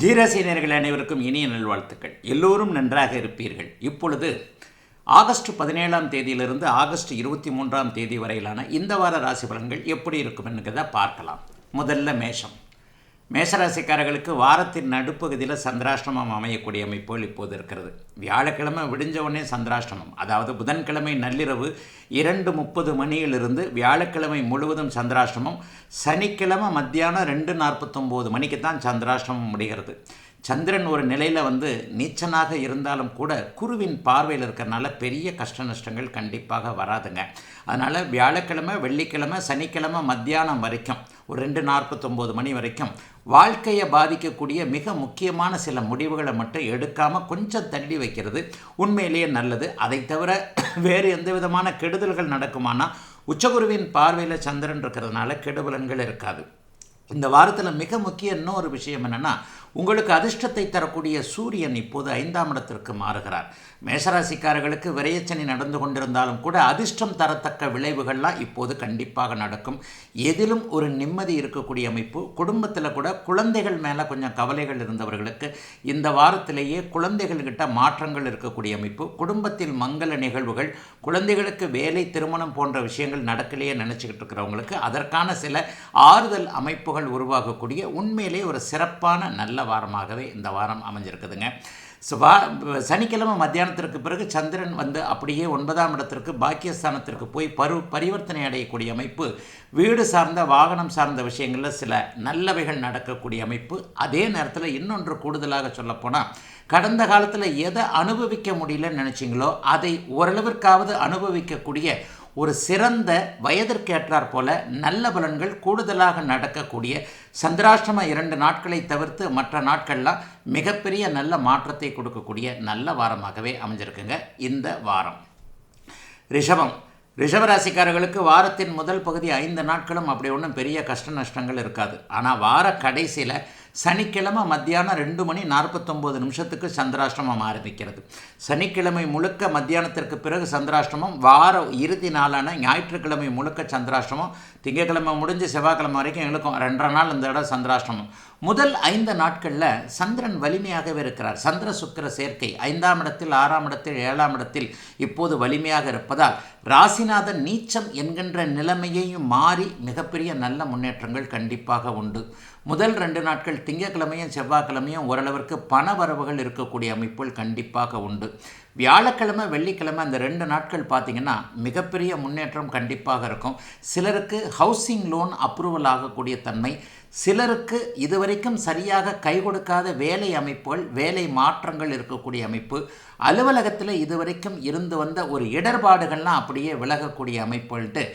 ஜீராசினியர்கள் அனைவருக்கும் இனிய நல்வாழ்த்துக்கள். எல்லோரும் நன்றாக இருப்பீர்கள். இப்பொழுது ஆகஸ்ட் 17ஆம் தேதியிலிருந்து ஆகஸ்ட் 23ஆம் தேதி வரையிலான இந்த வார ராசி பலன்கள் எப்படி இருக்கும் என்கிறத பார்க்கலாம். முதல்ல மேஷராசிக்காரர்களுக்கு வாரத்தின் நடுப்பகுதியில் சந்திராஷ்டமம் அமையக்கூடிய அமைப்புகள் இப்போது இருக்கிறது. வியாழக்கிழமை விடிஞ்ச உடனே சந்திராஷ்டமம், அதாவது புதன்கிழமை நள்ளிரவு 2:30 மணியிலிருந்து வியாழக்கிழமை முழுவதும் சந்திராஷ்டமம், சனிக்கிழமை மத்தியானம் 2:49 மணிக்கு தான் சந்திராஷ்டமம் முடிகிறது. சந்திரன் ஒரு நிலையில் நீச்சனாக இருந்தாலும் கூட குருவின் பார்வையில் இருக்கிறனால பெரிய கஷ்ட நஷ்டங்கள் கண்டிப்பாக வராதுங்க. அதனால் வியாழக்கிழமை, வெள்ளிக்கிழமை, சனிக்கிழமை மத்தியானம் வரைக்கும் ஒரு 2:49 மணி வரைக்கும் வாழ்க்கையை பாதிக்கக்கூடிய மிக முக்கியமான சில முடிவுகளை மட்டும் எடுக்காமல் கொஞ்சம் தள்ளி வைக்கிறது உண்மையிலேயே நல்லது. அதை தவிர வேறு எந்த விதமான கெடுதல்கள் நடக்குமானா உச்சகுருவின் பார்வையில் சந்திரன் இருக்கிறதுனால கெடுபலன்கள் இருக்காது. இந்த வாரத்தில் மிக முக்கிய இன்னொரு விஷயம் என்னென்னா, உங்களுக்கு அதிர்ஷ்டத்தை தரக்கூடிய சூரியன் இப்போது 5ஆம் இடத்திற்கு மாறுகிறார். மேஷராசிக்காரர்களுக்கு விரயச்சனி நடந்து கொண்டிருந்தாலும் கூட அதிர்ஷ்டம் தரத்தக்க விளைவுகள்லாம் இப்போது கண்டிப்பாக நடக்கும். எதிலும் ஒரு நிம்மதி இருக்கக்கூடிய அமைப்பு. குடும்பத்தில் கூட குழந்தைகள் மேலே கொஞ்சம் கவலைகள் இருந்தவர்களுக்கு இந்த வாரத்திலேயே குழந்தைகள்கிட்ட மாற்றங்கள் இருக்கக்கூடிய அமைப்பு. குடும்பத்தில் மங்கள நிகழ்வுகள், குழந்தைகளுக்கு வேலை, திருமணம் போன்ற விஷயங்கள் நடக்கலையே நினச்சிக்கிட்டு இருக்கிறவங்களுக்கு அதற்கான சில ஆறுதல் அமைப்புகள் உருவாகக்கூடிய உண்மையிலே ஒரு சிறப்பான நல்ல வாரமாகவே இந்த வாரம் அமைஞ்சிருக்குதுங்க. சனிக்கிழமை மத்தியானத்திற்கு பிறகு சந்திரன் அப்படியே 9ஆம் இடத்திற்கு பாக்கியஸ்தானத்திற்கு போய் பரிவர்த்தனை அடையக்கூடிய அமைப்பு. வீடு சார்ந்த, வாகனம் சார்ந்த விஷயங்களில் சில நல்லவைகள் நடக்கக்கூடிய அமைப்பு. அதே நேரத்தில் இன்னொன்று கூடுதலாக சொல்லப்போனால், கடந்த காலத்தில் எதை அனுபவிக்க முடியலன்னு நினச்சிங்களோ அதை ஓரளவிற்காவது அனுபவிக்கக்கூடிய ஒரு சிறந்த வயதிற்கேற்றார் போல நல்ல பலன்கள் கூடுதலாக நடக்கக்கூடிய சந்திராஷ்டம 2 நாட்களை தவிர்த்து மற்ற நாட்கள்லாம் மிகப்பெரிய நல்ல மாற்றத்தை கொடுக்கக்கூடிய நல்ல வாரமாகவே அமைஞ்சிருக்குங்க இந்த வாரம். ரிஷபராசிக்காரர்களுக்கு வாரத்தின் முதல் பகுதி 5 நாட்களும் அப்படி ஒன்றும் பெரிய கஷ்ட நஷ்டங்கள் இருக்காது. ஆனால் வார கடைசியில் சனிக்கிழமை மத்தியானம் 2:49 சந்திராஷ்டமம் ஆரம்பிக்கிறது. சனிக்கிழமை முழுக்க மத்தியானத்திற்கு பிறகு சந்திராஷ்டமம், வார இறுதி நாளான ஞாயிற்றுக்கிழமை முழுக்க சந்திராஷ்டமம், திங்கட்கிழமை முடிஞ்சு செவ்வாய்க்கிழமை வரைக்கும் எங்களுக்கும் 2 நாள் இந்த இடம் சந்திராஷ்டமம். முதல் 5 நாட்களில் சந்திரன் வலிமையாகவே இருக்கிறார். சந்திர சுக்கிர சேர்க்கை 5ஆம் இடத்தில், 6ஆம் இடத்தில், 7ஆம் இடத்தில் இப்போது வலிமையாக இருப்பதால் ராசிநாதன் நீச்சம் என்கின்ற நிலைமையையும் மாறி மிகப்பெரிய நல்ல முன்னேற்றங்கள் கண்டிப்பாக உண்டு. முதல் 2 நாட்கள் திங்கட்கிழமையும் செவ்வாய்க்கிழமையும் ஓரளவிற்கு பண வரவுகள் இருக்கக்கூடிய அமைப்புகள் கண்டிப்பாக உண்டு. வியாழக்கிழமை, வெள்ளிக்கிழமை அந்த 2 நாட்கள் பார்த்திங்கன்னா மிகப்பெரிய முன்னேற்றம் கண்டிப்பாக இருக்கும். சிலருக்கு ஹவுசிங் லோன் அப்ரூவல் ஆகக்கூடிய தன்மை, சிலருக்கு இதுவரைக்கும் சரியாக கை கொடுக்காத வேலை அமைப்புகள், வேலை மாற்றங்கள் இருக்கக்கூடிய அமைப்பு, அலுவலகத்தில் இதுவரைக்கும் இருந்து வந்த ஒரு இடர்பாடுகள்லாம் அப்படியே விலகக்கூடிய அமைப்புகள்ட்டு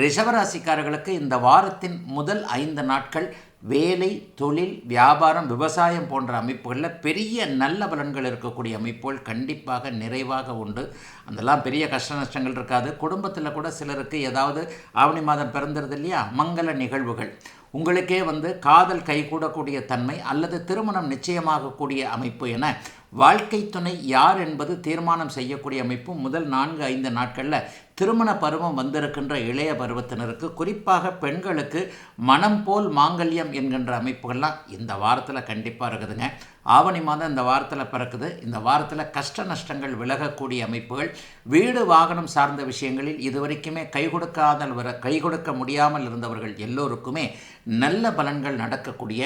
ரிஷபராசிக்காரர்களுக்கு இந்த வாரத்தின் முதல் 5 நாட்கள் வேலை, தொழில், வியாபாரம், விவசாயம் போன்ற அமைப்புகளில் பெரிய நல்ல பலன்கள் இருக்கக்கூடிய அமைப்புகள் கண்டிப்பாக நிறைவாக உண்டு. அதெல்லாம் பெரிய கஷ்ட நஷ்டங்கள் இருக்காது. குடும்பத்தில் கூட சிலருக்கு ஏதாவது ஆவணி மாதம் பிறந்துருது இல்லையா, மங்கள நிகழ்வுகள், உங்களுக்கே காதல் கைகூடக்கூடிய தன்மை அல்லது திருமணம் நிச்சயமாகக்கூடிய அமைப்பு என வாழ்க்கை துணை யார் என்பது தீர்மானம் செய்யக்கூடிய அமைப்பு. முதல் 4-5 நாட்களில் திருமண பருவம் வந்திருக்கின்ற இளைய பருவத்தினருக்கு, குறிப்பாக பெண்களுக்கு மனம் போல் மாங்கல்யம் என்கின்ற அமைப்புகள்லாம் இந்த வாரத்தில் கண்டிப்பாக இருக்குதுங்க. ஆவணி மாதம் இந்த வாரத்தில் பிறக்குது. இந்த வாரத்தில் கஷ்ட நஷ்டங்கள் விலகக்கூடிய அமைப்புகள். வீடு வாகனம் சார்ந்த விஷயங்களில் இதுவரைக்குமே கை கொடுக்க முடியாமல் இருந்தவர்கள் எல்லோருக்குமே நல்ல பலன்கள் நடக்கக்கூடிய,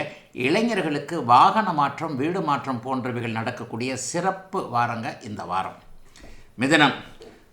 இளைஞர்களுக்கு வாகன மாற்றம், வீடு மாற்றம் போன்றவைகள் நடக்கக்கூடிய சிறப்பு வாரங்க இந்த வாரம்.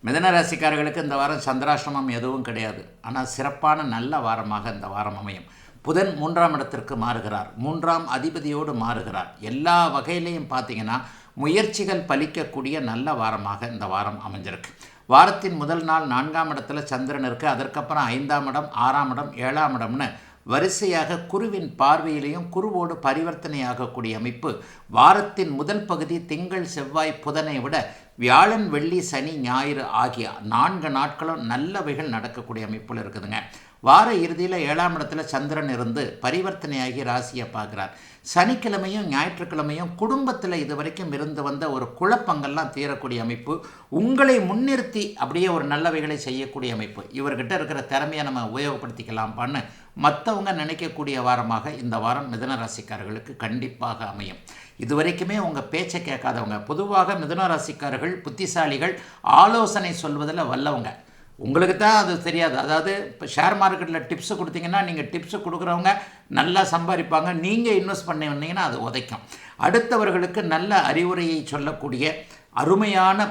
மிதன ராசிக்காரர்களுக்கு இந்த வாரம் சந்திராஷ்டமம் எதுவும் கிடையாது. ஆனால் சிறப்பான நல்ல வாரமாக இந்த வாரம் அமையும். புதன் 3ஆம் இடத்திற்கு மாறுகிறார். 3ஆம் அதிபதியோடு மாறுகிறார். எல்லா வகையிலையும் பார்த்திங்கன்னா முயற்சிகள் பலிக்கக்கூடிய நல்ல வாரமாக இந்த வாரம் அமைஞ்சிருக்கு. வாரத்தின் முதல் நாள் 4ஆம் இடத்துல சந்திரன் இருக்குது. அதற்கப்புறம் 5ஆம் இடம், 6ஆம் இடம், 7ஆம் இடம்னு வரிசையாக குருவின் பார்வையிலையும் குருவோடு பரிவர்த்தனை ஆகக்கூடிய அமைப்பு. வாரத்தின் முதல் பகுதி திங்கள், செவ்வாய், புதனை விட வியாழன், வெள்ளி, சனி, ஞாயிறு ஆகிய 4 நாட்களும் நல்லவைகள் நடக்கக்கூடிய அமைப்பில் இருக்குதுங்க. வார இறுதியில் 7ஆம் இடத்துல சந்திரன் இருந்து பரிவர்த்தனையாகி ராசியை பார்க்குறார். சனிக்கிழமையும் ஞாயிற்றுக்கிழமையும் குடும்பத்தில் இதுவரைக்கும் இருந்து வந்த ஒரு குழப்பங்கள்லாம் தீரக்கூடிய அமைப்பு. உங்களை முன்னிறுத்தி அப்படியே ஒரு நல்லவைகளை செய்யக்கூடிய அமைப்பு. இவர்கிட்ட இருக்கிற திறமையை நம்ம உபயோகப்படுத்திக்கலாம்பான்னு மற்றவங்க நினைக்கக்கூடிய வாரமாக இந்த வாரம் மிதுன ராசிக்காரர்களுக்கு கண்டிப்பாக அமையும். இதுவரைக்குமே உங்கள் பேச்சை கேட்காதவங்க, பொதுவாக மிதுன ராசிக்காரர்கள் புத்திசாலிகள், ஆலோசனை சொல்வதில் வல்லவங்க. உங்களுக்கு தான் அது தெரியாது. அதாவது இப்போ ஷேர் மார்க்கெட்டில் டிப்ஸு கொடுத்தீங்கன்னா நீங்கள் டிப்ஸு கொடுக்குறவங்க நல்லா சம்பாதிப்பாங்க, நீங்கள் இன்வெஸ்ட் பண்ணி வந்தீங்கன்னா அது உதைக்கும். அடுத்தவர்களுக்கு நல்ல அறிவுரையை சொல்லக்கூடிய அருமையான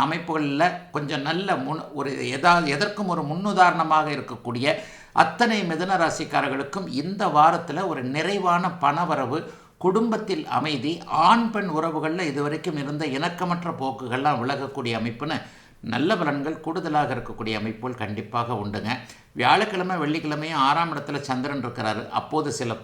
அமைப்புகளில் கொஞ்சம் நல்ல ஒரு எதற்கும் ஒரு முன்னுதாரணமாக இருக்கக்கூடிய அத்தனை மிதுன ராசிக்காரர்களுக்கும் இந்த வாரத்தில் ஒரு நிறைவான பணவரவு, குடும்பத்தில் அமைதி, ஆண் பெண் உறவுகளில் இதுவரைக்கும் இருந்த இணக்கமற்ற போக்குகள்லாம் விலகக்கூடிய அமைப்புன்னு நல்ல பலன்கள் கூடுதலாக இருக்கக்கூடிய அமைப்புகள் கண்டிப்பாக உண்டுங்க. வியாழக்கிழமை வெள்ளிக்கிழமையும் 6ஆம் இடத்துல சந்திரன் இருக்கிறாரு. அப்போது சில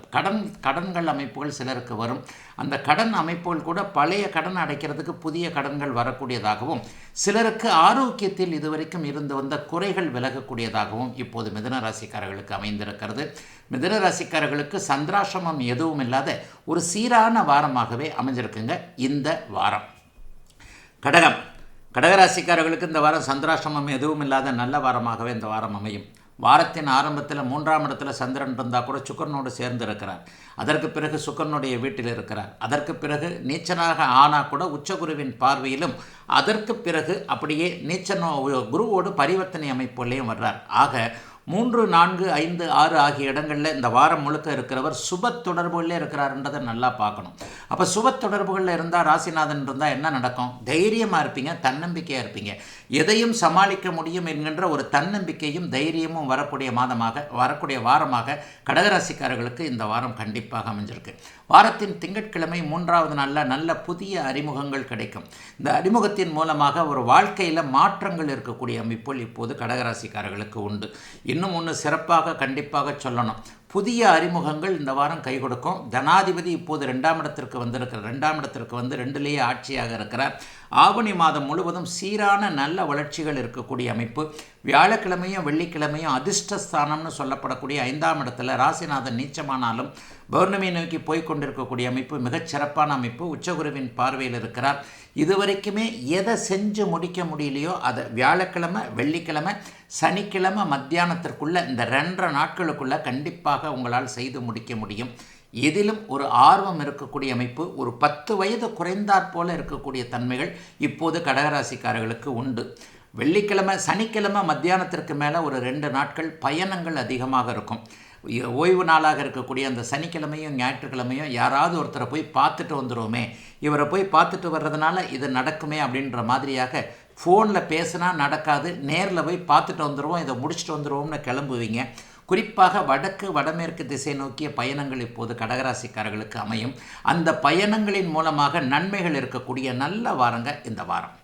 கடன்கள் அமைப்புகள் சிலருக்கு வரும். அந்த கடன் அமைப்புகள் கூட பழைய கடன் அடைக்கிறதுக்கு புதிய கடன்கள் வரக்கூடியதாகவும், சிலருக்கு ஆரோக்கியத்தில் இதுவரைக்கும் இருந்து வந்த குறைகள் விலகக்கூடியதாகவும் இப்போது மிதுன ராசிக்காரர்களுக்கு அமைந்திருக்கிறது. மிதுன ராசிக்காரர்களுக்கு சந்திராசிரமம் எதுவும் இல்லாத ஒரு சீரான வாரமாகவே அமைஞ்சிருக்குங்க இந்த வாரம். கடகராசிக்காரர்களுக்கு இந்த வாரம் சந்திராசிரமம் எதுவும் இல்லாத நல்ல வாரமாகவே இந்த வாரம் அமையும். வாரத்தின் ஆரம்பத்தில் 3ஆம் இடத்துல சந்திரன் இருந்தால் கூட சுக்கரனோடு சேர்ந்து இருக்கிறார். அதற்கு பிறகு சுக்கரனுடைய வீட்டில் இருக்கிறார். அதற்கு பிறகு நீச்சனாக ஆனால் கூட உச்சகுருவின் பார்வையிலும், அதற்கு பிறகு அப்படியே குருவோடு பரிவர்த்தனை அமைப்புலையும் வர்றார். ஆக 3, 4, 5, 6 ஆகிய இடங்களில் இந்த வாரம் முழுக்க இருக்கிறவர் சுப தொடர்புகளில் இருக்கிறாருன்றதை நல்லா பார்க்கணும். அப்போ சுப தொடர்புகளில் இருந்தால், ராசிநாதன் இருந்தால் என்ன நடக்கும்? தைரியமாக இருப்பீங்க, தன்னம்பிக்கையாக இருப்பீங்க, எதையும் சமாளிக்க முடியும் என்கின்ற ஒரு தன்னம்பிக்கையும் தைரியமும் வரக்கூடிய வாரமாக கடகராசிக்காரர்களுக்கு இந்த வாரம் கண்டிப்பாக அமைஞ்சிருக்கு. வாரத்தின் திங்கட்கிழமை 3ஆவது நாளில் நல்ல புதிய அறிமுகங்கள் கிடைக்கும். இந்த அறிமுகத்தின் மூலமாக ஒரு வாழ்க்கையில் மாற்றங்கள் இருக்கக்கூடிய அமைப்புகள் இப்போது கடகராசிக்காரர்களுக்கு உண்டு. இன்னும் ஒன்று சிறப்பாக கண்டிப்பாக சொல்லணும், புதிய அறிமுகங்கள் இந்த வாரம் கை கொடுக்கும். ஜனாதிபதி இப்போது 2ஆம் இடத்திற்கு வந்திருக்கிறார். 2ஆம் இடத்திற்கு வந்து 2லேயே ஆட்சியாக இருக்கிறார். ஆவணி மாதம் முழுவதும் சீரான நல்ல வளர்ச்சிகள் இருக்கக்கூடிய அமைப்பு. வியாழக்கிழமையும் வெள்ளிக்கிழமையும் அதிர்ஷ்டஸ்தானம்னு சொல்லப்படக்கூடிய 5ஆம் இடத்துல ராசிநாதன் நீச்சமானாலும் பௌர்ணமி நோக்கி போய்கொண்டிருக்கக்கூடிய அமைப்பு மிகச்சிறப்பான அமைப்பு. உச்சகுருவின் பார்வையில் இருக்கிறார். இதுவரைக்குமே எதை செஞ்சு முடிக்க முடியலையோ அதை வியாழக்கிழமை, வெள்ளிக்கிழமை, சனிக்கிழமை மத்தியானத்திற்குள்ளே இந்த 2.5 நாட்களுக்குள்ளே கண்டிப்பாக உங்களால் செய்து முடிக்க முடியும். எதிலும் ஒரு ஆர்வம் இருக்கக்கூடிய அமைப்பு, ஒரு 10 வயது குறைந்தாற் போல இருக்கக்கூடிய தன்மைகள் இப்போது கடகராசிக்காரர்களுக்கு உண்டு. சனிக்கிழமை மத்தியானத்திற்கு மேலே ஒரு 2 நாட்கள் பயணங்கள் அதிகமாக இருக்கும். ஓய்வு நாளாக இருக்கக்கூடிய அந்த சனிக்கிழமையும் ஞாயிற்றுக்கிழமையும் யாராவது ஒருத்தரை போய் பார்த்துட்டு வந்துடுவோமே, இவரை போய் பார்த்துட்டு வர்றதுனால இது நடக்குமே அப்படின்ற மாதிரியாக ஃபோனில் பேசினா நடக்காது, நேரில் போய் பார்த்துட்டு வந்துடுவோம், இதை முடிச்சுட்டு வந்துடுவோம்னு கிளம்புவீங்க. குறிப்பாக வடமேற்கு திசை நோக்கிய பயணங்கள் இப்போது கடகராசிக்காரர்களுக்கு அமையும். அந்த பயணங்களின் மூலமாக நன்மைகள் இருக்கக்கூடிய நல்ல வாரங்க இந்த வாரம்.